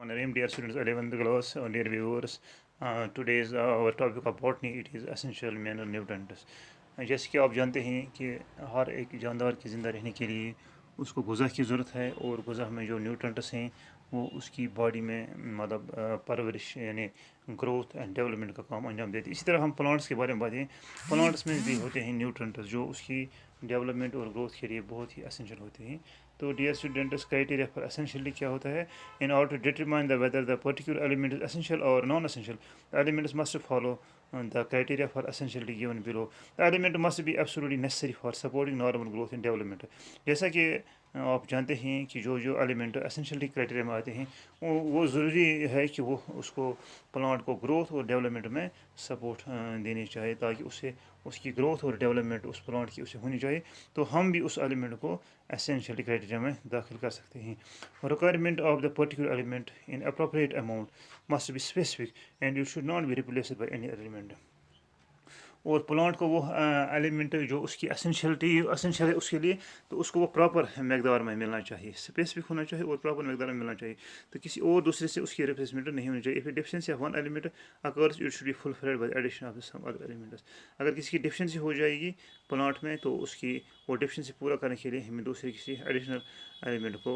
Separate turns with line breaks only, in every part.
Name, dear students, 11th class, dear viewers. Today's our topic of botany. It is essential mineral nutrients. जैसे कि आप जानते हैं कि हर एक जानदार की ज़िंदा रहने के लिए उसको ग़िज़ा की ज़रूरत है और ग़िज़ा में जो न्यूट्रेंट्स हैं वो उसकी बॉडी में मतलब परवरिश यानी ग्रोथ एंड डेवलपमेंट का काम अंजाम देती है। इसी तरह हम प्लांट्स के बारे में बात करें, प्लांट्स में भी होते हैं न्यूट्रेंट्स जो उसकी डेवलपमेंट और ग्रोथ के लिए बहुत ही एसेंशियल होते हैं। तो dear students, criteria for essentially क्या होता है? In order to determine whether the particular element is essential or non-essential, the elements must follow the criteria for essentiality given below. The element must be absolutely necessary for supporting normal growth and development. जैसा कि आप जानते हैं कि जो जो element essentiality criteria में आते हैं वो ज़रूरी है कि वो उसको प्लांट को ग्रोथ और डेवलपमेंट में सपोर्ट देनी चाहिए, ताकि उससे उसकी ग्रोथ और डेवलपमेंट उस प्लांट की उसे होनी चाहिए। तो हम भी उस एलिमेंट को एसेंशियलिटी क्राइटेरिया में दाखिल कर सकते हैं। Requirement of the particular element in appropriate amount must be specific and it should not be replaced by any element. और प्लांट को वो एलिमेंट जो उसकी एसेंशियल है उसके लिए, तो उसको वो प्रॉपर मकदार में मिलना चाहिए, स्पेसिफिक होना चाहिए और प्रॉपर मकदार में मिलना चाहिए। तो किसी और दूसरे से उसकी रिप्लेसमेंट नहीं होनी चाहिए। If a deficiency of one element occurs, it should be fulfilled by addition of some other elements. अगर किसी की डिफिशिएंसी हो जाएगी प्लांट में, तो उसकी वो डिफिशिएंसी पूरा करने के लिए हमें दूसरे किसी एडिशनल एलिमेंट को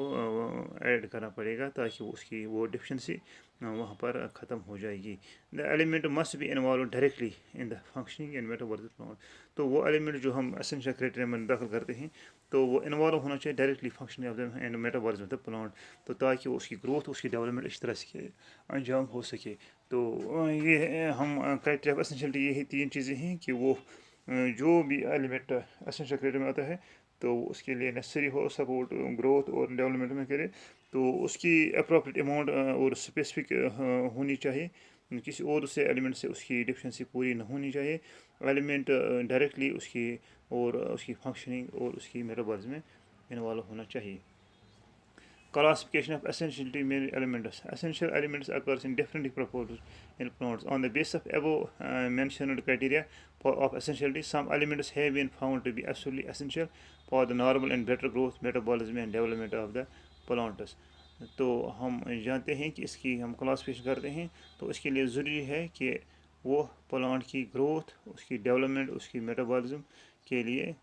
ऐड करना पड़ेगा, ताकि उसकी वो डिफिशिएंसी वहाँ पर ख़त्म हो जाएगी। The element must be involve directly in the functioning and metabolism plant. तो वो एलिमेंट जो हम एसेंशियल क्राइटेरिया में दाखिल करते हैं, तो वो इन्वॉल्व होना चाहिए directly functioning of the end metabolism of the plant, तो ताकि उसकी ग्रोथ उसकी डेवलपमेंट इस तरह से अंजाम हो सके। तो ये हम क्राइटेरिया ऑफ एसेंशियलिटी, यही तीन चीज़ें हैं कि वो जो भी एलिमेंट एसेंशियल क्राइटेरिया में आता है तो उसके लिए नेसेसरी हो सपोर्ट ग्रोथ और डेवलपमेंट में करे, तो उसकी अप्रोप्रिएट अमाउंट और स्पेसिफिक होनी चाहिए। किसी और दूसरे एलिमेंट से उसकी डिफिशिएंसी पूरी न होनी चाहिए। एलिमेंट डायरेक्टली उसकी और उसकी फंक्शनिंग और उसकी मेटाबॉलिज्म में इन्वॉल्व होना चाहिए। Classification of essentiality mineral elements. Essential elements occurs in different proportions in plants. On the basis of above mentioned criteria of essentiality, some elements have been found to be absolutely essential for the normal and better growth, metabolism and development of the plants. तो हम जानते हैं कि इसकी हम classification करते हैं, तो इसके लिए ज़रूरी है कि वो प्लांट की ग्रोथ, उसकी डेवलपमेंट, उसकी मेटाबॉलिज्म के लिए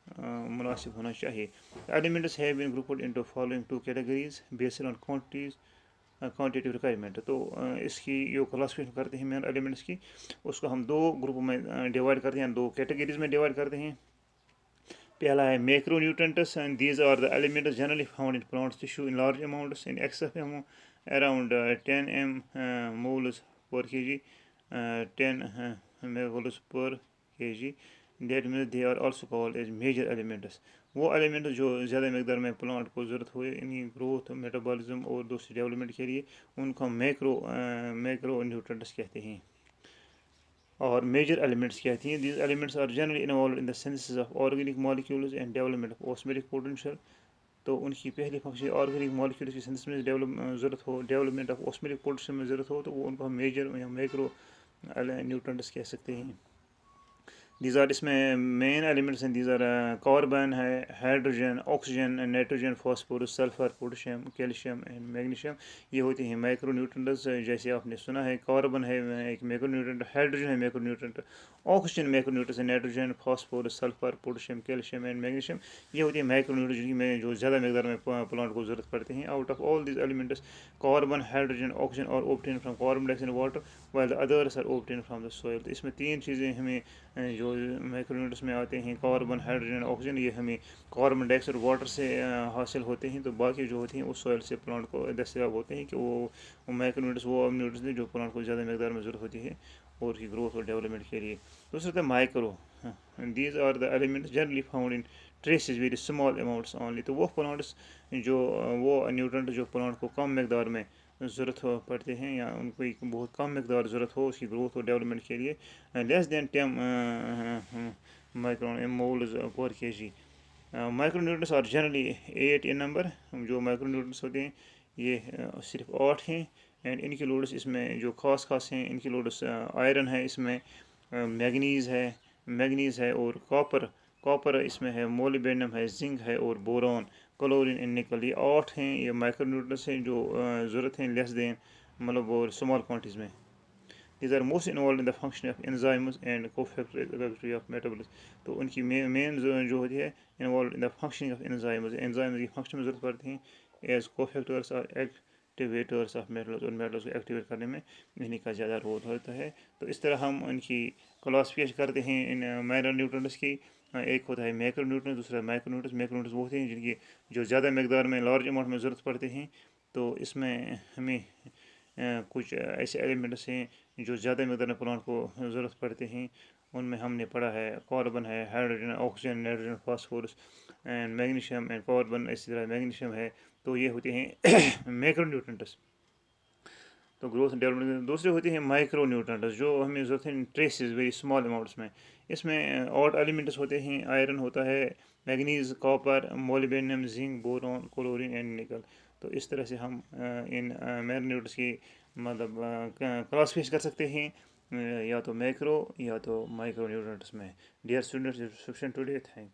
मुनासिब होना चाहिए। Elements have been grouped into following two categories based on quantitative requirement. तो इसकी जो क्लासिफिकेशन करते हैं मेन एलिमेंट्स की, उसको हम दो ग्रुप में डिवाइड करते हैं, दो कैटेगरीज में डिवाइड करते हैं। पहला है macro nutrients, and these are the elements generally found in plants tissue in large amounts in excess around 10 moles per kg, 10 megamoles per kg। That means they are also called as major elements. वो element जो ज़्यादा मकदार में plant को ज़रूरत हो इन्हीं growth, metabolism और दूसरी डेवलपमेंट के लिए, उनको हम मैक्रो न्यूट्रेंट्स कहते हैं और मेजर एलिमेंट्स कहती हैं। These elements are generally involve in the synthesis of organic molecules and development of osmotic potential. तो उनकी पहली फंक्शन ऑर्गेनिक मॉलिक्यूल्स की सिंथेसिस में ज़रूरत हो, डेवलपमेंट ऑफ ऑस्मोटिक पोटेंशियल में ज़रूरत हो, तो वो उनको हम मेजर या मैक्रो न्यूट्रेंट्स कह सकते हैं। दीज आर इसमें मेन एलिमेंट्स हैं, दीज आर कार्बन है, hydrogen, oxygen, nitrogen, phosphorus, sulphur, potassium, calcium and magnesium. ये होते हैं माइक्रो न्यूट्रेंट्स। जैसे आपने सुना है, कार्बन है एक मैक्रो न्यूट्रेंट, हाइड्रोजन है macronutrient, oxygen macronutrients है, nitrogen, phosphorus, sulphur, potassium, calcium and magnesium, ये होती है माइक्रो न्यूट्रेंट्स में जो ज़्यादा मकदार में प्लांट को ज़रूरत पड़ते हैं। Out of all these elements, carbon, hydrogen, oxygen और obtain from carbon dioxide and water, while the others are obtain from the soil. तो इसमें तीन चीज़ें हमें जो माइक्रोन्यूट्रेंट्स में आते हैं, कार्बन, हाइड्रोजन, ऑक्सीजन, ये हमें कार्बन डाइऑक्साइड वाटर से हासिल होते हैं। तो बाकी जो होती हैं उस सॉइल से प्लांट को दस्तयाब होते हैं कि वो माइक्रोन्यूट्रेंट्स वो न्यूट्रेंट्स हैं जो प्लांट को ज़्यादा मकदार में ज़रूरत होती है और की ग्रोथ और डेवलपमेंट के लिए। दूसरा था micro, these are the elements generally found in traces very small amounts only. तो वो प्लांट्स जो वो न्यूट्रेंट जो प्लांट को कम मकदार में ज़रूरत हो पड़ते हैं या उनको एक बहुत कम मकदार ज़रूरत हो उसकी ग्रोथ और डेवलपमेंट के लिए, less than 10 micron moles per kg। Micronutrients are generally 8 in number. जो माइक्रोन्यूट्रेंट्स होते हैं ये सिर्फ 8 हैं, एंड इनकी लोड्स इसमें जो खास हैं इनकी लोड्स आयरन है, इसमें मैगनीज़ है और कॉपर इसमें है, मोलिब्डेनम है, जिंक है और बोरॉन, क्लोरीन एंड निकल। ये 8 हैं, ये माइक्रोन्यूट्रेंट्स हैं जो ज़रूरत हैं लेस दैन मतलब और स्मॉल क्वांटिटीज़ में. These are most involved in the function of enzymes and cofactory of metabolism. तो उनकी मेन जो होती है involve in the functioning of enzymes की फंक्शन में ज़रूरत पड़ती हैं एज कोफैक्टर्स और एक्टिवेटर्स ऑफ मेटल्स, और मेटल्स को एक्टिवेट करने में इन्हीं का ज़्यादा रोल होता है. तो इस तरह हम उनकी क्लासिफिकेशन करते हैं इन माइनर न्यूट्रंट्स की. एक होता है मैक्रो न्यूट्रंट्स, दूसरा माइक्रो न्यूट्रंट्स. मैक्रो न्यूट्रंट्स वो होते हैं जिनकी जो ज़्यादा मकदार में लार्ज अमाउंट में ज़रूरत पड़ते हैं. तो इसमें हमें कुछ ऐसे एलिमेंट्स हैं जो ज़्यादा मकदार में प्लांट को ज़रूरत पड़ते हैं. उनमें हमने पढ़ा है कार्बन है, hydrogen, oxygen, nitrogen, phosphorus and magnesium and carbon. इसी तरह मैग्नीशियम है. तो ये होते हैं मैक्रो न्यूट्रंट्स. तो ग्रोथ डेवलपमेंट. दूसरे होते हैं माइक्रो न्यूट्रंट्स जो हमें ज़रूरत है ट्रेसेस वेरी स्मॉल अमाउंट्स में. इसमें और एलिमेंट्स होते हैं. आयरन होता है, manganese, copper, molybdenum, zinc, boron, chlorine and निकल. तो इस तरह से हम इन मैग्नीट्यूड्स की मतलब क्लासिफाई कर सकते हैं या तो मैक्रो या तो माइक्रो न्यूट्रंट्स में. Dear students, sufficient today. Thank